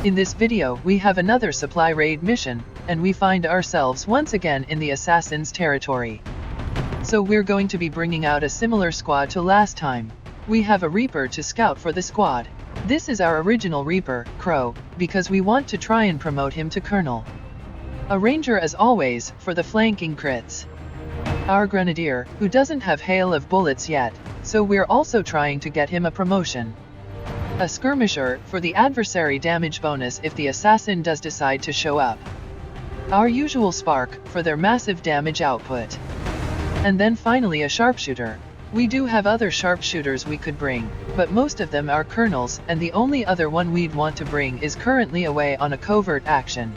In this video, we have another supply raid mission, and we find ourselves once again in the assassin's territory. So we're going to be bringing out a similar squad to last time. We have a Reaper to scout for the squad. This is our original Reaper, Crow, because we want to try and promote him to Colonel. A Ranger as always, for the flanking crits. Our Grenadier, who doesn't have hail of bullets yet, so we're also trying to get him a promotion. A Skirmisher, for the adversary damage bonus if the assassin does decide to show up. Our usual Spark, for their massive damage output. And then finally a Sharpshooter. We do have other sharpshooters we could bring, but most of them are Colonels, and the only other one we'd want to bring is currently away on a covert action.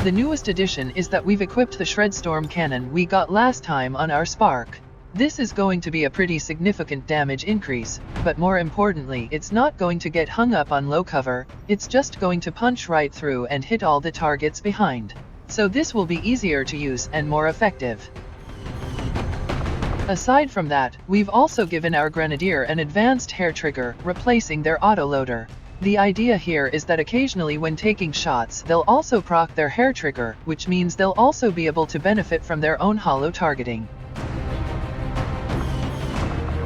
The newest addition is that we've equipped the Shredstorm cannon we got last time on our Spark. This is going to be a pretty significant damage increase, but more importantly, it's not going to get hung up on low cover, it's just going to punch right through and hit all the targets behind. So this will be easier to use and more effective. Aside from that, we've also given our Grenadier an advanced hair trigger, replacing their autoloader. The idea here is that occasionally when taking shots, they'll also proc their hair trigger, which means they'll also be able to benefit from their own hollow targeting.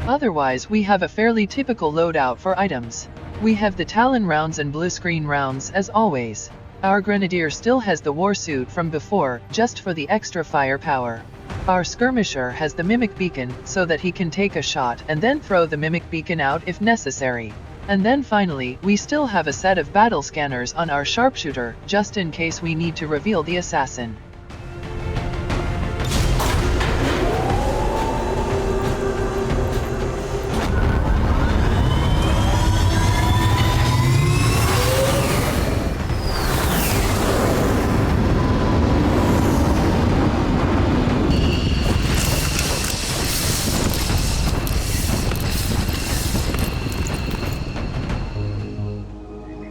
Otherwise, we have a fairly typical loadout for items. We have the Talon rounds and blue screen rounds as always. Our Grenadier still has the war suit from before, just for the extra firepower. Our Skirmisher has the Mimic Beacon, so that he can take a shot and then throw the Mimic Beacon out if necessary. And then finally, we still have a set of battle scanners on our Sharpshooter, just in case we need to reveal the assassin.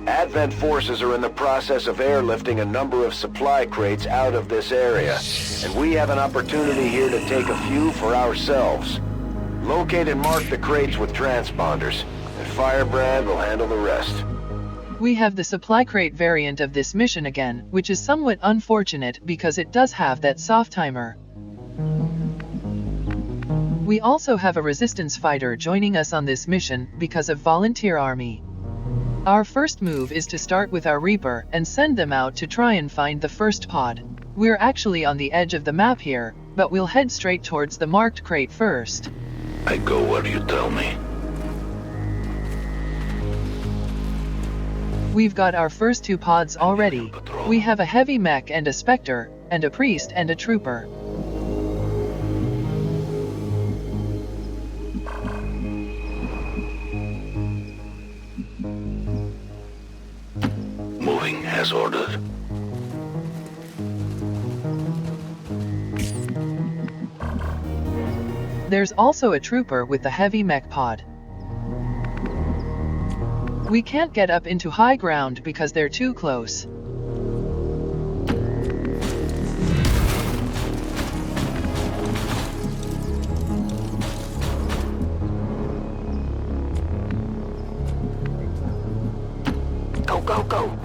Advent forces are in the process of airlifting a number of supply crates out of this area, and we have an opportunity here to take a few for ourselves. Locate and mark the crates with transponders, and Firebrand will handle the rest. We have the supply crate variant of this mission again, which is somewhat unfortunate because it does have that soft timer. We also have a resistance fighter joining us on this mission because of volunteer army. Our first move is to start with our Reaper and send them out to try and find the first pod. We're actually on the edge of the map here, but we'll head straight towards the marked crate first. I go where you tell me. We've got our first two pods already. We have a heavy mech and a Spectre, and a priest and a trooper. Moving as ordered. There's also a trooper with the heavy mech pod. We can't get up into high ground because they're too close. Go, go, go!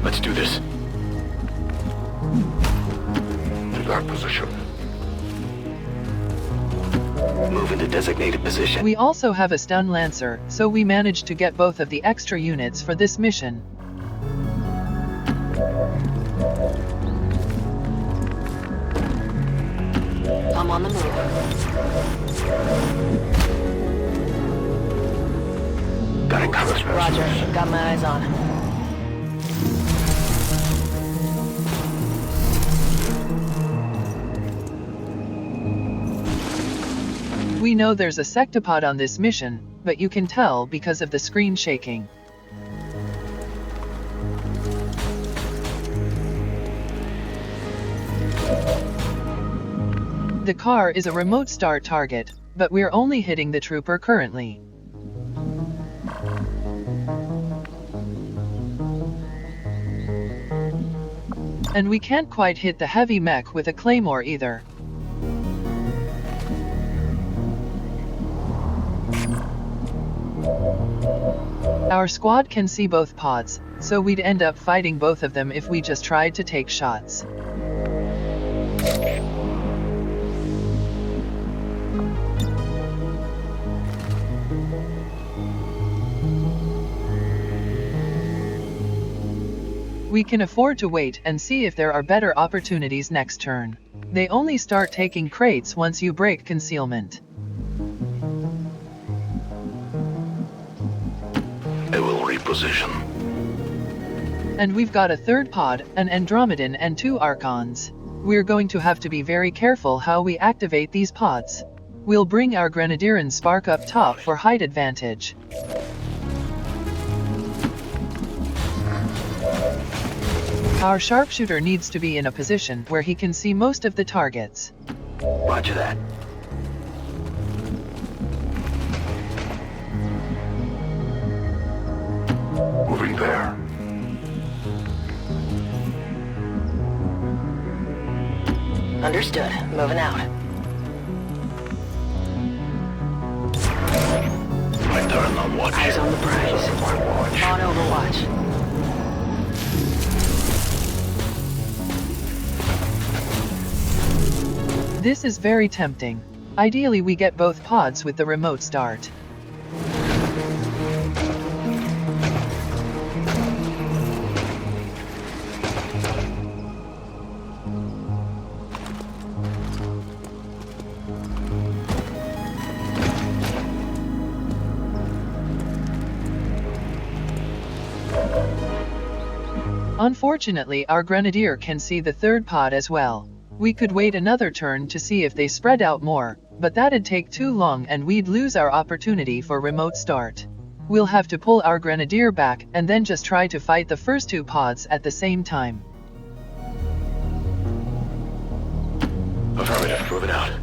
Let's do this. To our position. Move into designated position. We also have a stun lancer, so we managed to get both of the extra units for this mission. I'm on the move. Got it covered. Roger, got my eyes on him. We know there's a Sectopod on this mission, but you can tell because of the screen shaking. The car is a remote start target, but we're only hitting the trooper currently. And we can't quite hit the heavy mech with a claymore either. Our squad can see both pods, so we'd end up fighting both of them if we just tried to take shots. We can afford to wait and see if there are better opportunities next turn. They only start taking crates once you break concealment. They will reposition. And we've got a third pod, an Andromedan and 2 Archons. We're going to have to be very careful how we activate these pods. We'll bring our Grenadier and Spark up top for height advantage. Our sharpshooter needs to be in a position where he can see most of the targets. Roger that. Moving there. Understood. Moving out. My turn on watch. Eyes on the prize. On Overwatch. This is very tempting. Ideally, we get both pods with the remote start. Unfortunately, our Grenadier can see the third pod as well. We could wait another turn to see if they spread out more, but that'd take too long and we'd lose our opportunity for remote start. We'll have to pull our Grenadier back and then just try to fight the first 2 pods at the same time. Affirmative, moving out.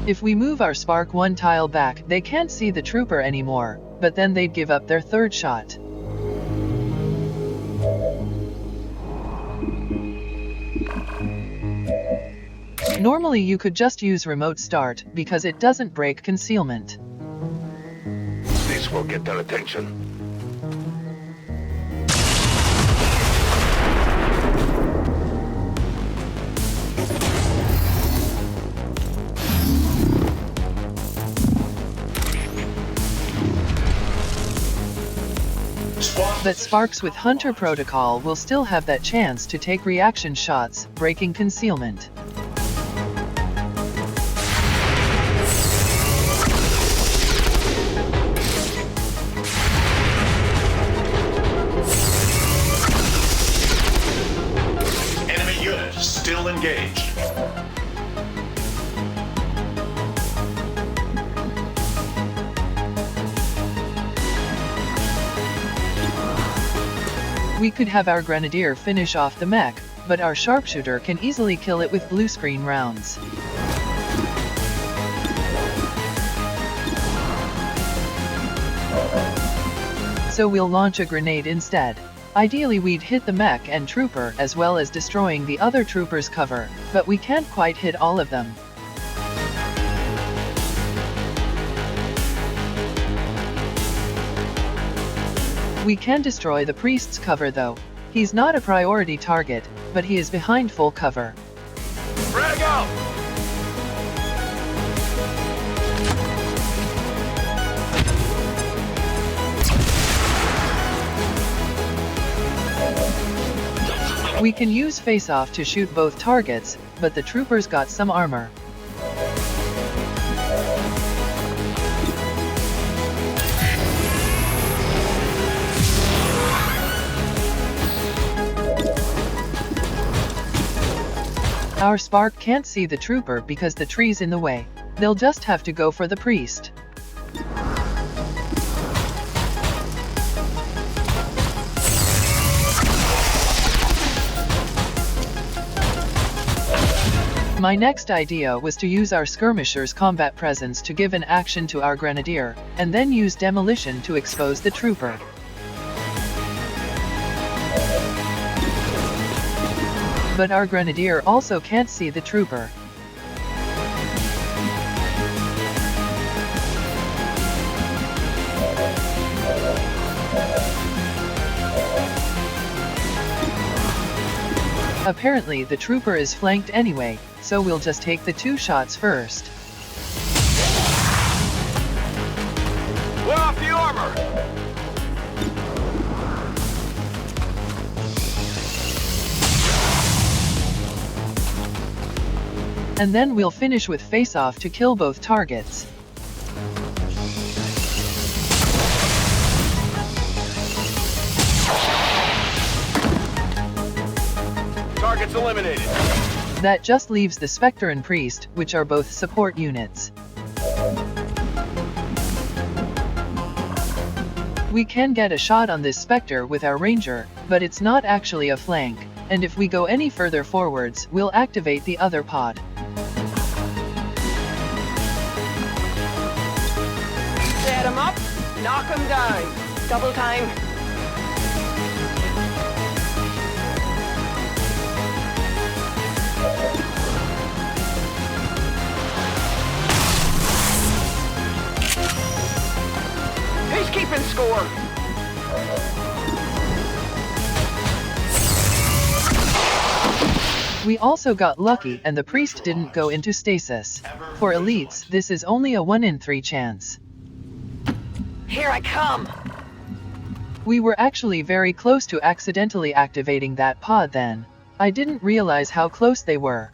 If we move our Spark 1 tile back, they can't see the trooper anymore, but then they'd give up their third shot. Normally you could just use remote start, because it doesn't break concealment. This will get their attention. But Sparks with Hunter Protocol will still have that chance to take reaction shots, breaking concealment. Enemy unit still engaged. We could have our Grenadier finish off the mech, but our sharpshooter can easily kill it with blue screen rounds. So we'll launch a grenade instead. Ideally we'd hit the mech and trooper as well as destroying the other trooper's cover, but we can't quite hit all of them. We can destroy the priest's cover though. He's not a priority target, but he is behind full cover. Frag out! We can use face-off to shoot both targets, but the trooper's got some armor. Our Spark can't see the trooper because the tree's in the way. They'll just have to go for the priest. My next idea was to use our skirmisher's combat presence to give an action to our Grenadier, and then use demolition to expose the trooper. But our grenadier also can't see the trooper. Apparently the trooper is flanked anyway, so we'll just take the 2 shots first. We're off the armor! And then we'll finish with face-off to kill both targets. Target's eliminated. That just leaves the Spectre and Priest, which are both support units. We can get a shot on this Spectre with our Ranger, but it's not actually a flank, and if we go any further forwards, we'll activate the other pod. Set him up, knock him down. Double time. Who's keeping score? We also got lucky and the Priest didn't go into stasis. For elites, this is only a 1 in 3 chance. Here I come. We were actually very close to accidentally activating that pod then. I didn't realize how close they were.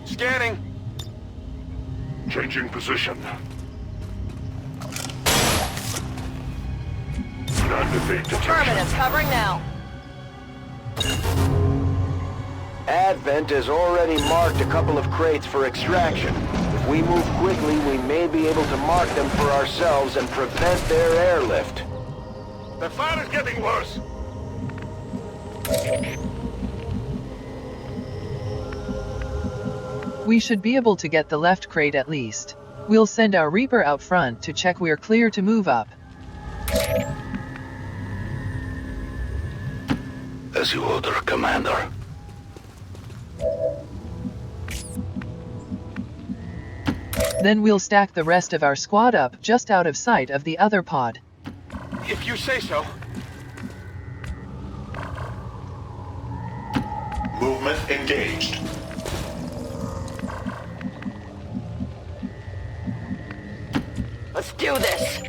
Scanning. Changing position. Non-evade detection. Affirmative, covering now. Advent has already marked a couple of crates for extraction. If we move quickly, we may be able to mark them for ourselves and prevent their airlift. The fight is getting worse. We should be able to get the left crate at least. We'll send our Reaper out front to check we're clear to move up. As you order, Commander. Then we'll stack the rest of our squad up just out of sight of the other pod. If you say so. Movement engaged. Let's do this.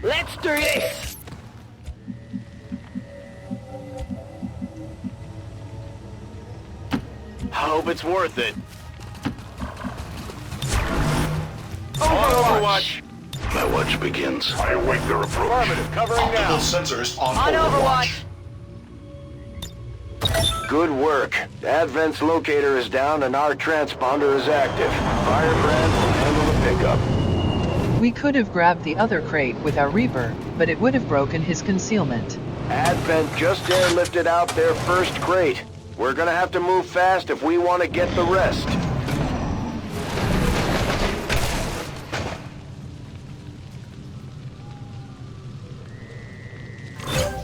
Let's do this. I hope it's worth it. Overwatch! My watch begins. I await their approach. Affirmative, covering Optical now. sensors on On Overwatch. Overwatch. Good work. Advent's locator is down and our transponder is active. Firebrand will handle the pickup. We could have grabbed the other crate with our Reaper, but it would have broken his concealment. Advent just airlifted out their first crate. We're gonna have to move fast if we want to get the rest.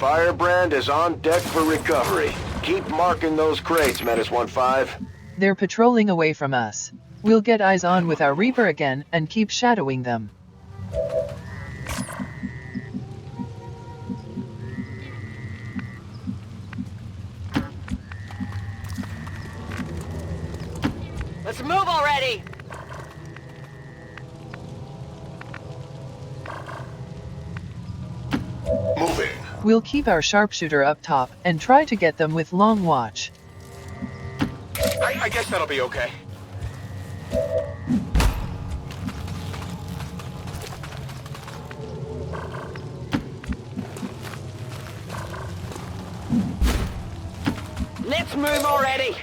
Firebrand is on deck for recovery. Keep marking those crates, Menace 1-5. They're patrolling away from us. We'll get eyes on with our Reaper again and keep shadowing them. Let's move already. Moving. We'll keep our sharpshooter up top and try to get them with long watch. I guess that'll be okay. Let's move already.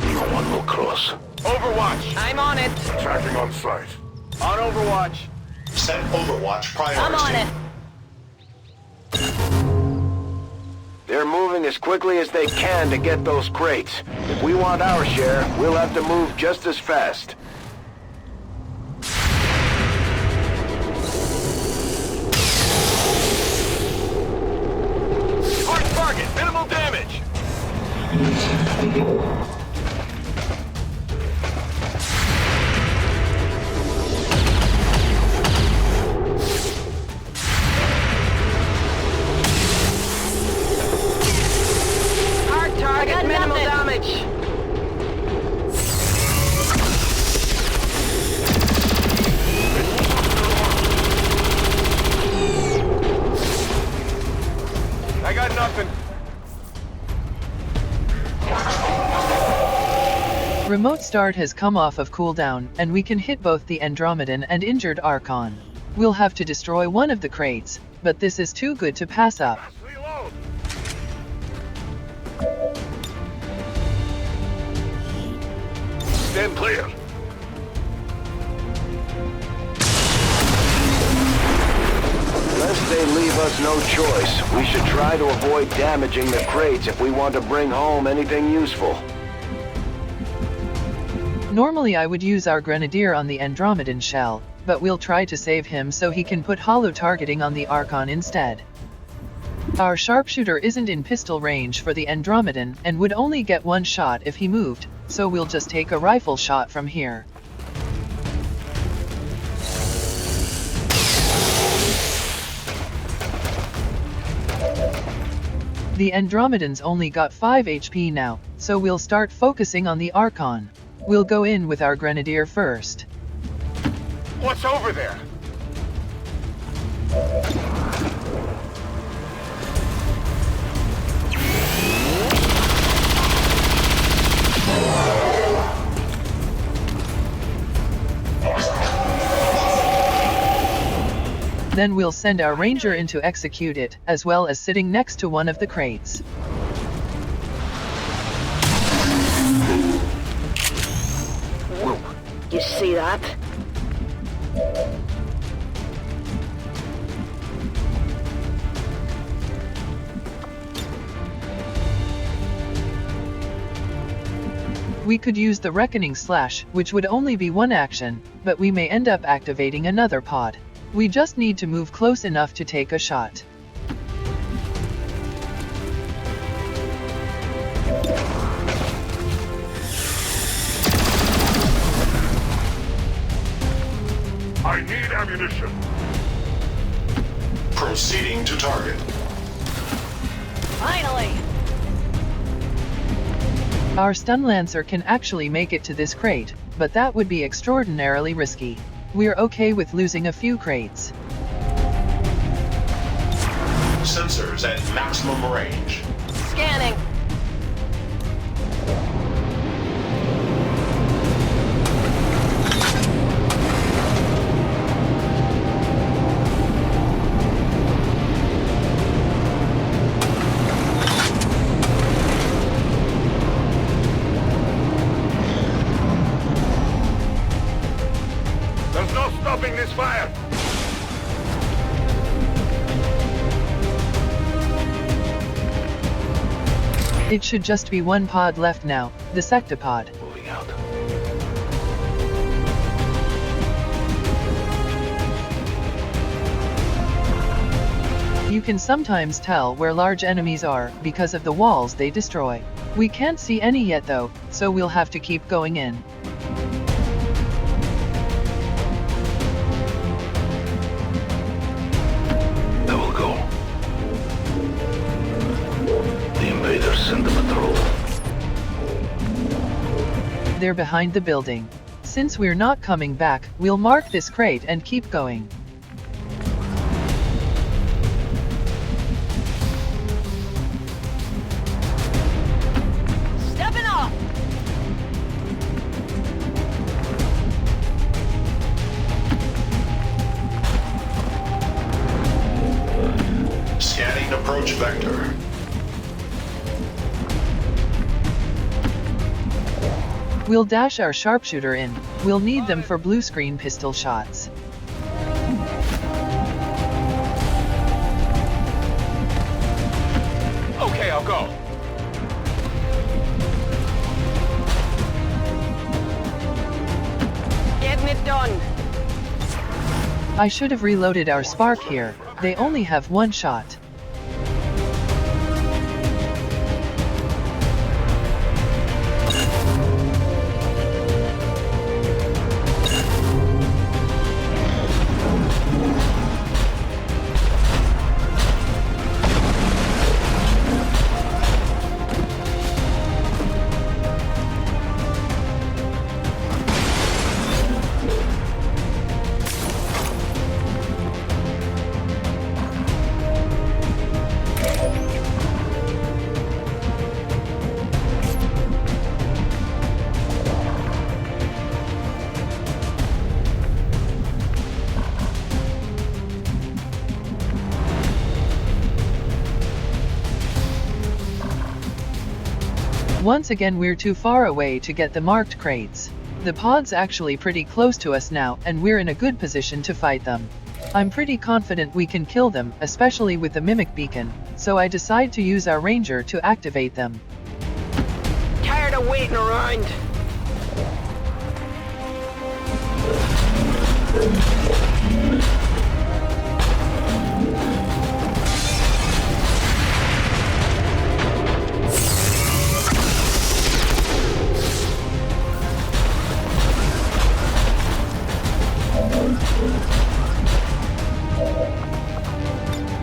No one will cross. Overwatch! I'm on it. Tracking on site. On Overwatch. Set Overwatch priority. I'm on it. They're moving as quickly as they can to get those crates. If we want our share, we'll have to move just as fast. Hard target, minimal damage. Hard target, minimal damage. I got nothing. Remote start has come off of cooldown, and we can hit both the Andromedan and injured Archon. We'll have to destroy one of the crates, but this is too good to pass up. Reload. Stand clear. Lest they leave us no choice, we should try to avoid damaging the crates if we want to bring home anything useful. Normally I would use our Grenadier on the Andromedan shell, but we'll try to save him so he can put hollow targeting on the Archon instead. Our sharpshooter isn't in pistol range for the Andromedan and would only get one shot if he moved, so we'll just take a rifle shot from here. The Andromedan's only got 5 HP now, so we'll start focusing on the Archon. We'll go in with our Grenadier first. What's over there? Then we'll send our Ranger in to execute it, as well as sitting next to one of the crates. You see that? We could use the Reckoning Slash, which would only be one action, but we may end up activating another pod. We just need to move close enough to take a shot. I need ammunition. Proceeding to target. Finally! Our Stun Lancer can actually make it to this crate, but that would be extraordinarily risky. We're okay with losing a few crates. Sensors at maximum range. Scanning. There's no stopping this fire. It should just be one pod left now, the Sectopod. Moving out. You can sometimes tell where large enemies are because of the walls they destroy. We can't see any yet though, so we'll have to keep going in. I will go. The invaders send a patrol. They're behind the building. Since we're not coming back, we'll mark this crate and keep going. Stepping off! Scanning approach vector. We'll dash our sharpshooter in. We'll need them for blue screen pistol shots. Okay, I'll go. Getting it done. I should have reloaded our spark here. They only have one shot. Once again we're too far away to get the marked crates. The pod's actually pretty close to us now, and we're in a good position to fight them. I'm pretty confident we can kill them, especially with the mimic beacon, so I decide to use our ranger to activate them. Tired of waiting around.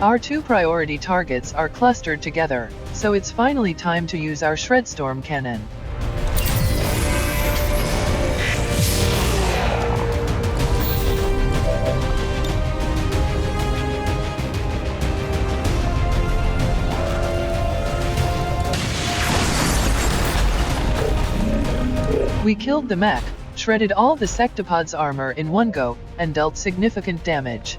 Our two priority targets are clustered together, so it's finally time to use our Shredstorm cannon. We killed the mech, shredded all the Sectopod's armor in one go, and dealt significant damage.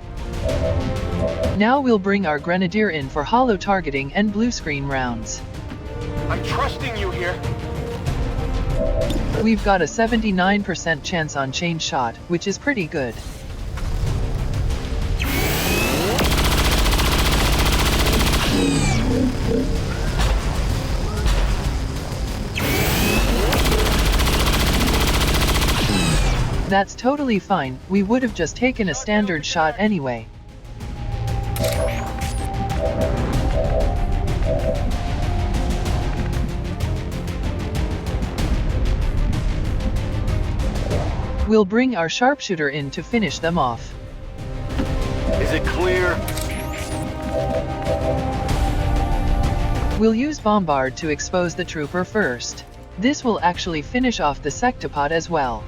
Now we'll bring our Grenadier in for holo targeting and blue screen rounds. I'm trusting you here. We've got a 79% chance on chain shot, which is pretty good. That's totally fine, we would have just taken a standard shot anyway. We'll bring our sharpshooter in to finish them off. Is it clear? We'll use Bombard to expose the trooper first. This will actually finish off the Sectopod as well.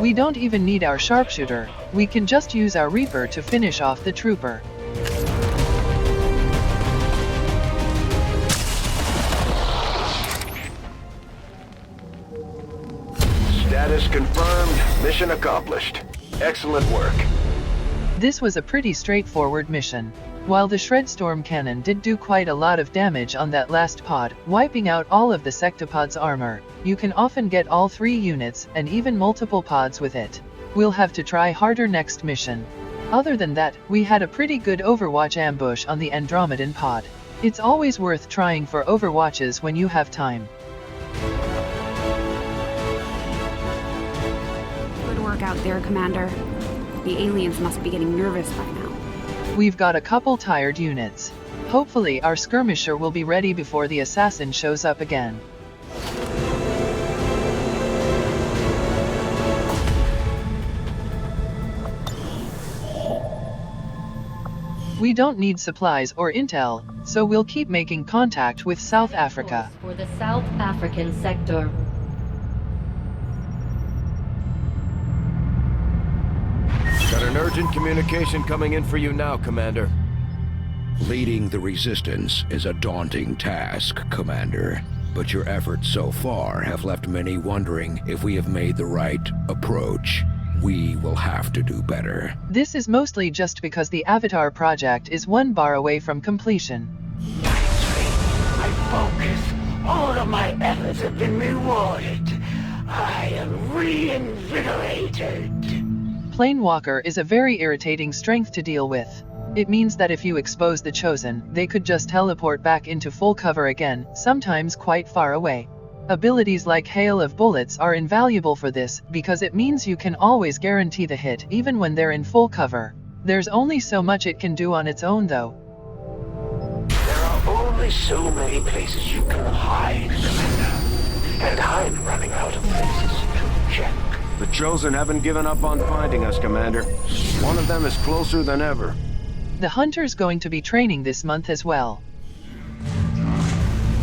We don't even need our sharpshooter, we can just use our Reaper to finish off the trooper. Status confirmed. Mission accomplished. Excellent work. This was a pretty straightforward mission. While the Shredstorm cannon did do quite a lot of damage on that last pod, wiping out all of the Sectopod's armor, you can often get all 3 units, and even multiple pods with it. We'll have to try harder next mission. Other than that, we had a pretty good Overwatch ambush on the Andromedan pod. It's always worth trying for Overwatches when you have time. Good work out there, Commander. The aliens must be getting nervous by now. We've got a couple tired units. Hopefully our skirmisher will be ready before the assassin shows up again. We don't need supplies or intel, so we'll keep making contact with South Africa. For the South African sector. Got an urgent communication coming in for you now, Commander. Leading the Resistance is a daunting task, Commander. But your efforts so far have left many wondering if we have made the right approach. We will have to do better. This is mostly just because the Avatar project is 1 bar away from completion. I focus. All of my efforts have been rewarded. reinvigorated. Planewalker is a very irritating strength to deal with. It means that if you expose the Chosen, they could just teleport back into full cover again, sometimes quite far away. Abilities like Hail of Bullets are invaluable for this, because it means you can always guarantee the hit even when they're in full cover. There's only so much it can do on its own though. There are only so many places you can hide, Commander. And I'm running out of places to check. The Chosen haven't given up on finding us, Commander. One of them is closer than ever. The Hunter's going to be training this month as well.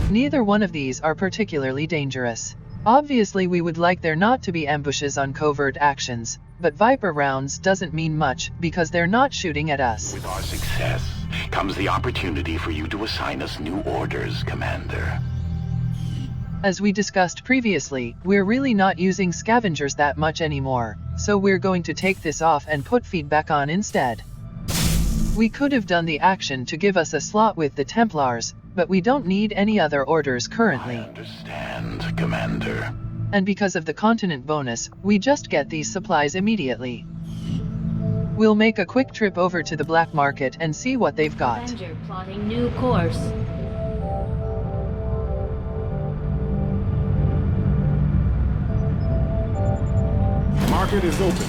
Neither one of these are particularly dangerous. Obviously we would like there not to be ambushes on covert actions, but Viper rounds doesn't mean much because they're not shooting at us. With our success comes the opportunity for you to assign us new orders, Commander. As we discussed previously, we're really not using scavengers that much anymore, so we're going to take this off and put feedback on instead. We could have done the action to give us a slot with the Templars, but we don't need any other orders currently. I understand, Commander. And because of the continent bonus, we just get these supplies immediately. We'll make a quick trip over to the black market and see what they've got. Avenger plotting new course. Market is open.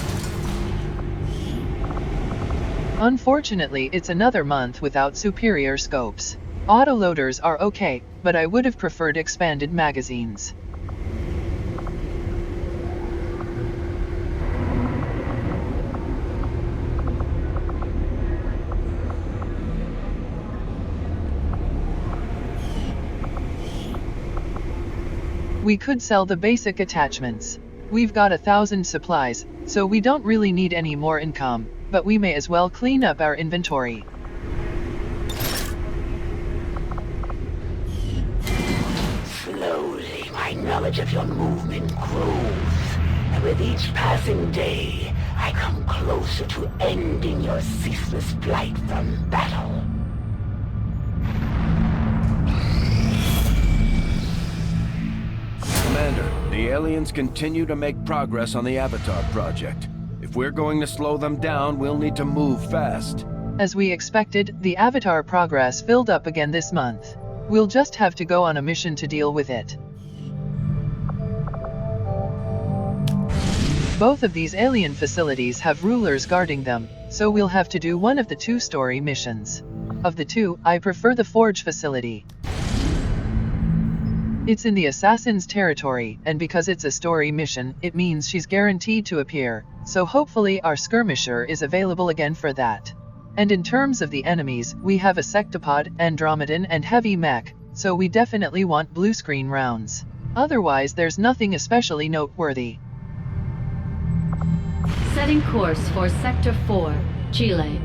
Unfortunately, it's another month without superior scopes. Autoloaders are okay, but I would have preferred expanded magazines. We could sell the basic attachments. We've got 1,000 supplies, so we don't really need any more income, but we may as well clean up our inventory. Slowly, my knowledge of your movement grows, and with each passing day, I come closer to ending your ceaseless flight from battle. Commander, the aliens continue to make progress on the Avatar project. If we're going to slow them down, we'll need to move fast. As we expected, the Avatar progress filled up again this month. We'll just have to go on a mission to deal with it. Both of these alien facilities have rulers guarding them, so we'll have to do one of the two story missions. Of the two, I prefer the Forge facility. It's in the Assassin's territory, and because it's a story mission, it means she's guaranteed to appear, so hopefully our skirmisher is available again for that. And in terms of the enemies, we have a Sectopod, Andromedan and Heavy Mech, so we definitely want blue screen rounds. Otherwise there's nothing especially noteworthy. Setting course for Sector 4, Chile.